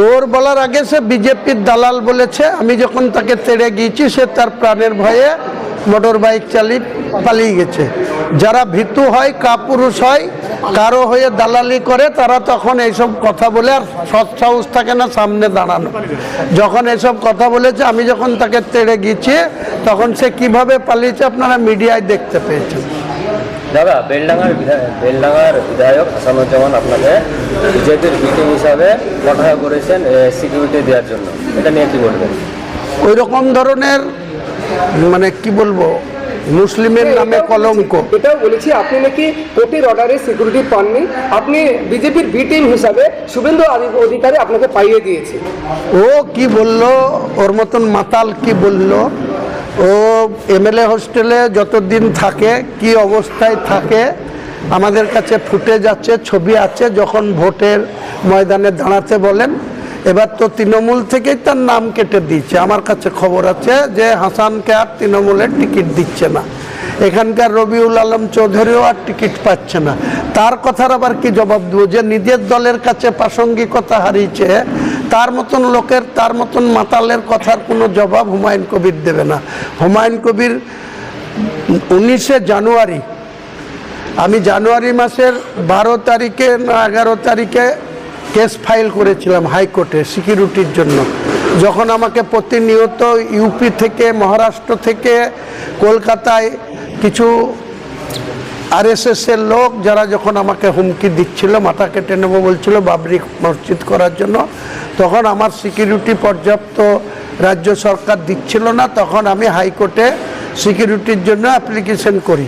চোর বলার আগে সে বিজেপির দালাল বলেছে। আমি যখন তাকে তেড়ে গিয়েছি সে তার প্রাণের ভয়ে মোটর বাইক চালিয়ে পালিয়ে গেছে। যারা ভীতু হয়, কাপুরুষ হয়, কারো হয়ে দালালি করে, তারা তখন এইসব কথা বলে আর সৎ সাহস থাকে না সামনে দাঁড়ানো। যখন এসব কথা বলেছে, আমি যখন তাকে তেড়ে গিয়েছি তখন সে কিভাবে পালিয়েছে আপনারা মিডিয়ায় দেখতে পেয়েছেন। দাদা, বেলডাঙ্গার বিধায়ক হাসানুজ্জামান আপনাকে বিজেপির ভিটিং হিসাবে কটাক্ষ করেছেন সিকিউরিটি দেওয়ার জন্য, এটা নিয়ে কি বলবেন? ওই রকম ধরনের মানে কি বলবো, মুসলিমের নামে কলঙ্ক। এটাও বলেছি আপনি নাকি কোর্টের অর্ডারে সিকিউরিটি পাননি, আপনি বিজেপির বি টিম হিসাবে শুভেন্দু অধিকারী আপনাকে পাইয়ে দিয়েছে। ও কি বলল, ওর মতন মাতাল কি বলল? ও এমএলএ হোস্টেলে যতদিন থাকে কি অবস্থায় থাকে আমাদের কাছে ফুটেজ আছে, ছবি আছে। যখন ভোটের ময়দানে দাঁড়াতে বলেন, এবার তো তৃণমূল থেকেই তার নাম কেটে দিয়েছে। আমার কাছে খবর আছে যে হাসানকে আর তৃণমূলের টিকিট দিচ্ছে না, এখানকার রবিউল আলম চৌধুরীও আর টিকিট পাচ্ছে না। তার কথার আবার কি জবাব দেবো? যে নিজের দলের কাছে প্রাসঙ্গিকতা হারিয়েছে, তার মতন লোকের, তার মতন মাতালের কথার কোনো জবাব হুমায়ুন কবির দেবে না। হুমায়ুন কবির 19শে জানুয়ারি, আমি জানুয়ারি মাসের 12 তারিখে না 11 তারিখে কেস ফাইল করেছিলাম হাইকোর্টে সিকিউরিটির জন্য। যখন আমাকে প্রতিনিয়ত ইউপি থেকে, মহারাষ্ট্র থেকে, কলকাতায় কিছু আরএসএসের লোক যারা যখন আমাকে হুমকি দিচ্ছিল, মাথা কেটে নেবো বলছিল বাবরি মসজিদ করার জন্য, তখন আমার সিকিউরিটি পর্যাপ্ত রাজ্য সরকার দিচ্ছিল না। তখন আমি হাইকোর্টে সিকিউরিটির জন্য অ্যাপ্লিকেশন করি।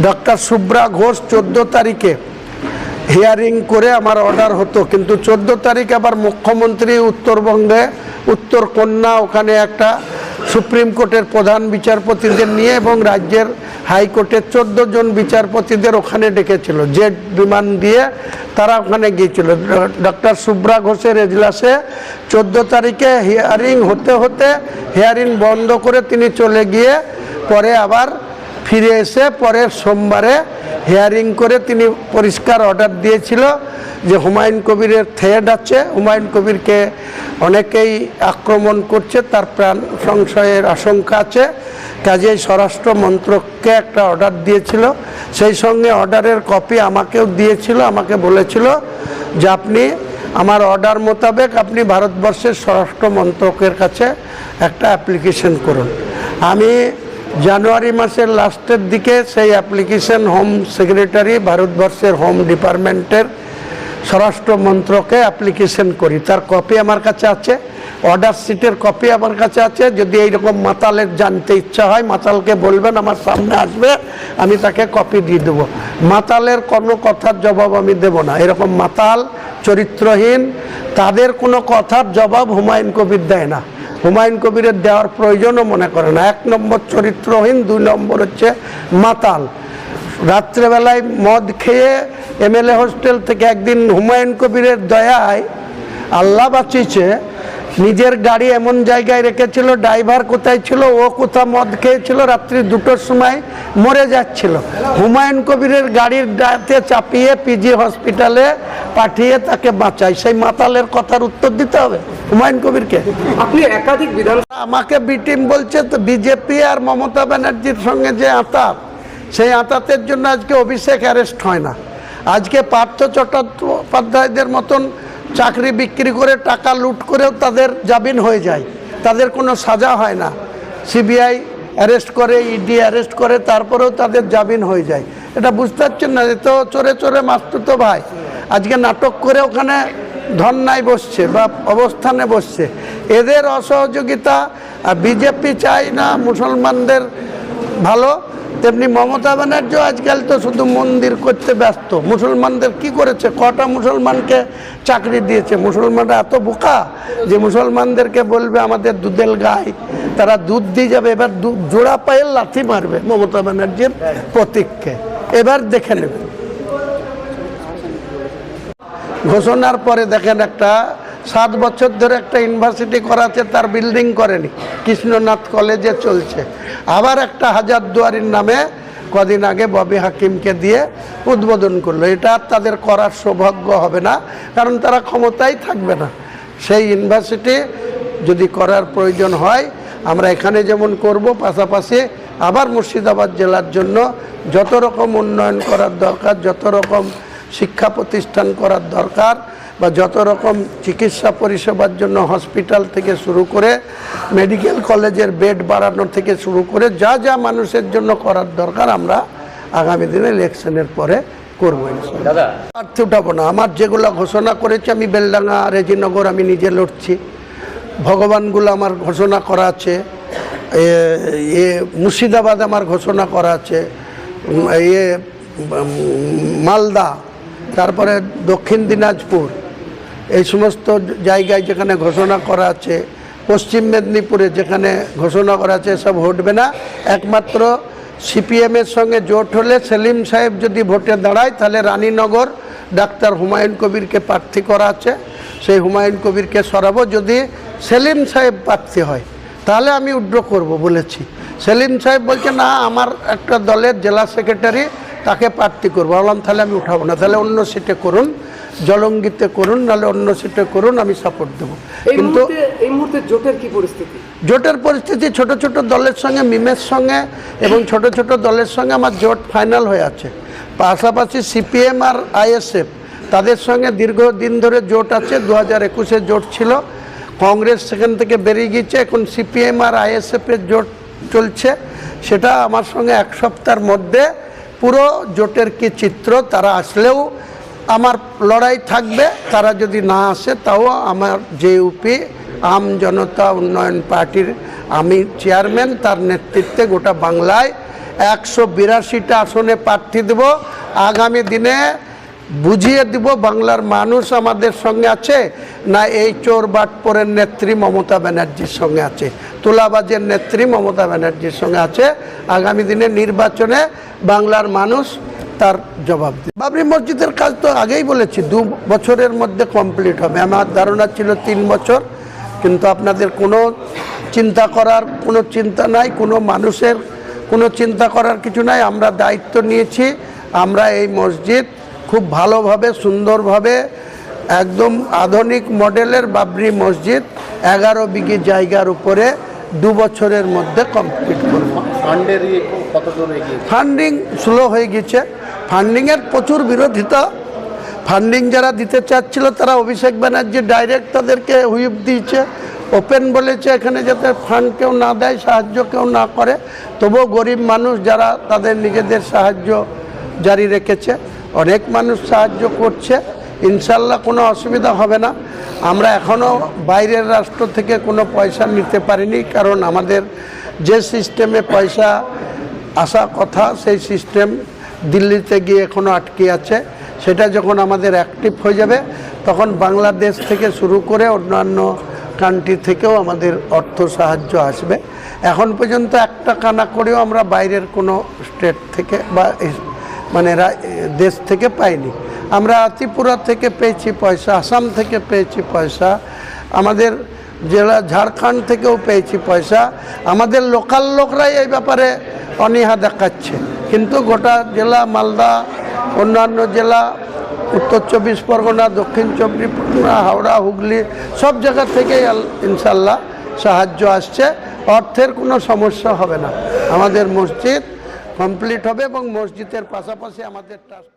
ডক্টর সুব্রা ঘোষ 14 তারিখে হিয়ারিং করে আমার অর্ডার হতো, কিন্তু 14 তারিখ আবার মুখ্যমন্ত্রী উত্তরবঙ্গে উত্তর কন্যা ওখানে একটা সুপ্রিম কোর্টের প্রধান বিচারপতিদের নিয়ে এবং রাজ্যের হাইকোর্টের 14 জন বিচারপতিদের ওখানে ডেকেছিল, জেট বিমান দিয়ে তারা ওখানে গিয়েছিল। ডক্টর সুব্রা ঘোষের এজলাসে 14 তারিখে হিয়ারিং হতে হতে হিয়ারিং বন্ধ করে তিনি চলে গিয়ে পরে আবার ফিরে এসে পরের সোমবারে হিয়ারিং করে তিনি পরিষ্কার অর্ডার দিয়েছিল যে হুমায়ুন কবিরের থ্রেট আছে, হুমায়ুন কবিরকে অনেকেই আক্রমণ করছে, তার প্রাণ সংশয়ের আশঙ্কা আছে। কাজেই স্বরাষ্ট্র মন্ত্রককে একটা অর্ডার দিয়েছিল, সেই সঙ্গে অর্ডারের কপি আমাকেও দিয়েছিল। আমাকে বলেছিল যে আপনি আমার অর্ডার মোতাবেক আপনি ভারতবর্ষের স্বরাষ্ট্র মন্ত্রকের কাছে একটা অ্যাপ্লিকেশন করুন। আমি জানুয়ারি মাসের লাস্টের দিকে সেই অ্যাপ্লিকেশন হোম সেক্রেটারি, ভারতবর্ষের হোম ডিপার্টমেন্টের স্বরাষ্ট্র মন্ত্রকে অ্যাপ্লিকেশন করি। তার কপি আমার কাছে আছে, অর্ডার শিটের কপি আমার কাছে আছে। যদি এইরকম মাতালের জানতে ইচ্ছা হয়, মাতালকে বলবেন আমার সামনে আসবে, আমি তাকে কপি দিয়ে দেবো। মাতালের কোনো কথার জবাব আমি দেব না। এরকম মাতাল, চরিত্রহীন, তাদের কোনো কথার জবাব হুমায়ুন কবির দেয় না, হুমায়ুন কবিরের দেওয়ার প্রয়োজনও মনে করে না। 1 নম্বর চরিত্রহীন, 2 নম্বর হচ্ছে মাতাল। রাত্রেবেলায় মদ খেয়ে এমএলএ হোস্টেল থেকে একদিন হুমায়ুন কবিরের দয়ায় আল্লাহ বাঁচিয়েছে, নিজের গাড়ি এমন জায়গায় রেখেছিল, ড্রাইভার কোথায় ছিল, ও কোথা মদ খেয়েছিল, রাত্রি 2টোর সময় মরে যাচ্ছিল। হুমায়ুন কবিরের গাড়ির ডাতে চাপিয়ে পিজি হসপিটালে পাঠিয়ে তাকে বাঁচায়। সেই মাতালের কথার উত্তর দিতে হবে হুমায়ুন কবিরকে? আপনি একাধিক বিধান, আমাকে বি টিম বলছে, তো বিজেপি আর মমতা ব্যানার্জির সঙ্গে যে আঁতাত, সেই আঁতাতের জন্য আজকে অভিষেক অ্যারেস্ট হয় না। আজকে পার্থ চট্টোপাধ্যায়দের মতন চাকরি বিক্রি করে টাকা লুট করেও তাদের জামিন হয়ে যায়, তাদের কোনো সাজা হয় না। সিবিআই অ্যারেস্ট করে, ইডি অ্যারেস্ট করে, তারপরেও তাদের জামিন হয়ে যায়। এটা বুঝতে পারছেন না? তো চোরে চোরে মাস্তুতো ভাই আজকে নাটক করে ওখানে ধর্নায় বসছে বা অবস্থানে বসছে। এদের অসহযোগিতা। বিজেপি চায় না মুসলমানদের ভালো, তেমনি মমতা ব্যানার্জিও আজকাল তো শুধু মন্দির করতে ব্যস্ত। মুসলমানদের কি করেছে? কটা মুসলমানকে চাকরি দিয়েছে? মুসলমানরা এত বোকা যে মুসলমানদেরকে বলবে আমাদের দুধের গাই, তারা দুধ দিয়ে যাবে। এবার জোড়া পায়ে লাথি মারবে মমতা ব্যানার্জির প্রতীককে। এবার দেখে নেবে। ঘোষণার পরে দেখেন একটা 7 বছর ধরে একটা ইউনিভার্সিটি করাচ্ছে, তার বিল্ডিং করেনি, কৃষ্ণনাথ কলেজে চলছে। আবার একটা হাজারদুয়ারির নামে কদিন আগে ববি হাকিমকে দিয়ে উদ্বোধন করলো। এটা তাদের করার সৌভাগ্য হবে না, কারণ তারা ক্ষমতায় থাকবে না। সেই ইউনিভার্সিটি যদি করার প্রয়োজন হয় আমরা এখানে যেমন করব, পাশাপাশি আবার মুর্শিদাবাদ জেলার জন্য যত রকম উন্নয়ন করার দরকার, যত রকম শিক্ষা প্রতিষ্ঠান করার দরকার বা যত রকম চিকিৎসা পরিষেবার জন্য হসপিটাল থেকে শুরু করে মেডিকেল কলেজের বেড বাড়ানো থেকে শুরু করে যা যা মানুষের জন্য করার দরকার আমরা আগামী দিনে ইলেকশনের পরে করবো। দাদা, প্রার্থী উঠাবো না। আমার যেগুলো ঘোষণা করেছি, আমি বেলডাঙ্গা, রেজিনগর আমি নিজে লড়ছি, ভগবানগুলো আমার ঘোষণা করা আছে, মুর্শিদাবাদ আমার ঘোষণা করা আছে, মালদা, তারপরে দক্ষিণ দিনাজপুর, এই সমস্ত জায়গায় যেখানে ঘোষণা করা আছে, পশ্চিম মেদিনীপুরে যেখানে ঘোষণা করা আছে, সব হটবে না। একমাত্র সিপিএমের সঙ্গে জোট হলে সেলিম সাহেব যদি ভোটে দাঁড়ায় তাহলে রানীনগর ডাক্তার হুমায়ুন কবিরকে প্রার্থী করা আছে, সেই হুমায়ুন কবিরকে সরাবো। যদি সেলিম সাহেব প্রার্থী হয় তাহলে আমি উইথড্র করব বলেছি। সেলিম সাহেব বলছে না, আমার একটা দলের জেলা সেক্রেটারি, তাকে প্রার্থী করবো। বললাম তাহলে আমি উঠাবো না, তাহলে অন্য সিটে করুন, জলঙ্গিতে করুন, নাহলে অন্য সিটে করুন, আমি সাপোর্ট দেবো। কিন্তু এই মুহূর্তে জোটের কি পরিস্থিতি? জোটের পরিস্থিতি ছোট ছোট দলের সঙ্গে, মিমের সঙ্গে এবং ছোট ছোট দলের সঙ্গে আমার জোট ফাইনাল হয়ে আছে। পাশাপাশি সিপিএম আর আইএসএফ তাদের সঙ্গে দীর্ঘদিন ধরে জোট আছে, 2021-এ জোট ছিল, কংগ্রেস সেখান থেকে বেরিয়ে গিয়েছে, এখন সিপিএম আর আইএসএফের জোট চলছে। সেটা আমার সঙ্গে এক সপ্তাহের মধ্যে পুরো জোটের কি চিত্র, তারা আসলেও আমার লড়াই থাকবে, তারা যদি না আসে তাও আমার জেইউপি আম জনতা উন্নয়ন পার্টির আমি চেয়ারম্যান, তার নেতৃত্বে গোটা বাংলায় 182টা আসনে প্রার্থী দেব। আগামী দিনে বুঝিয়ে দিব বাংলার মানুষ আমাদের সঙ্গে আছে না এই চোর বাটপোরের নেত্রী মমতা ব্যানার্জির সঙ্গে আছে, তোলাবাজের নেত্রী মমতা ব্যানার্জির সঙ্গে আছে। আগামী দিনে নির্বাচনে বাংলার মানুষ তার জবাব দেবে। বাবরি মসজিদের কাজ তো আগেই বলেছি 2 বছরের মধ্যে কমপ্লিট হবে। আমার ধারণা ছিল 3 বছর, কিন্তু আপনাদের কোনো চিন্তা করার কোনো চিন্তা নাই, কোনো মানুষের কোনো চিন্তা করার কিছু নাই। আমরা দায়িত্ব নিয়েছি, আমরা এই মসজিদ খুব ভালোভাবে সুন্দরভাবে একদম আধুনিক মডেলের বাবরি মসজিদ 11 বিঘি জায়গার উপরে 2 বছরের মধ্যে কমপ্লিট করব। ফান্ডিং স্লো হয়ে গেছে, ফান্ডিংয়ের প্রচুর বিরোধিতা। ফান্ডিং যারা দিতে চাচ্ছিল তারা অভিষেক ব্যানার্জি ডাইরেক্ট তাদেরকে হুইপ দিয়েছে, ওপেন বলেছে এখানে যাতে ফান্ড কেউ না দেয়, সাহায্য কেউ না করে। তবুও গরিব মানুষ যারা তাদের নিজেদের সাহায্য জারি রেখেছে, অনেক মানুষ সাহায্য করছে, ইনশাল্লাহ কোনো অসুবিধা হবে না। আমরা এখনও বাইরের রাষ্ট্র থেকে কোনো পয়সা নিতে পারিনি, কারণ আমাদের যে সিস্টেমে পয়সা আসা কথা সেই সিস্টেম দিল্লিতে গিয়ে এখনও আটকে আছে। সেটা যখন আমাদের অ্যাক্টিভ হয়ে যাবে তখন বাংলাদেশ থেকে শুরু করে অন্যান্য কান্ট্রি থেকেও আমাদের অর্থ সাহায্য আসবে। এখন পর্যন্ত 1 টাকা না করেও আমরা বাইরের কোনো স্টেট থেকে বা মানে দেশ থেকে পাইনি। আমরা ত্রিপুরা থেকে পেয়েছি পয়সা, আসাম থেকে পেয়েছি পয়সা, আমাদের জেলা ঝাড়খণ্ড থেকেও পেয়েছি পয়সা। আমাদের লোকাল লোকরাই এই ব্যাপারে অনীহা দেখাচ্ছে, কিন্তু গোটা জেলা, মালদা, অন্যান্য জেলা, উত্তর 24 পরগনা, দক্ষিণ 24 পরগনা, হাওড়া, হুগলি, সব জায়গা থেকেই ইনশাল্লাহ সাহায্য আসছে। অর্থের কোনো সমস্যা হবে না। আমাদের মসজিদ কমপ্লিট হবে এবং মসজিদের পাশাপাশি আমাদের ট্রাস্ট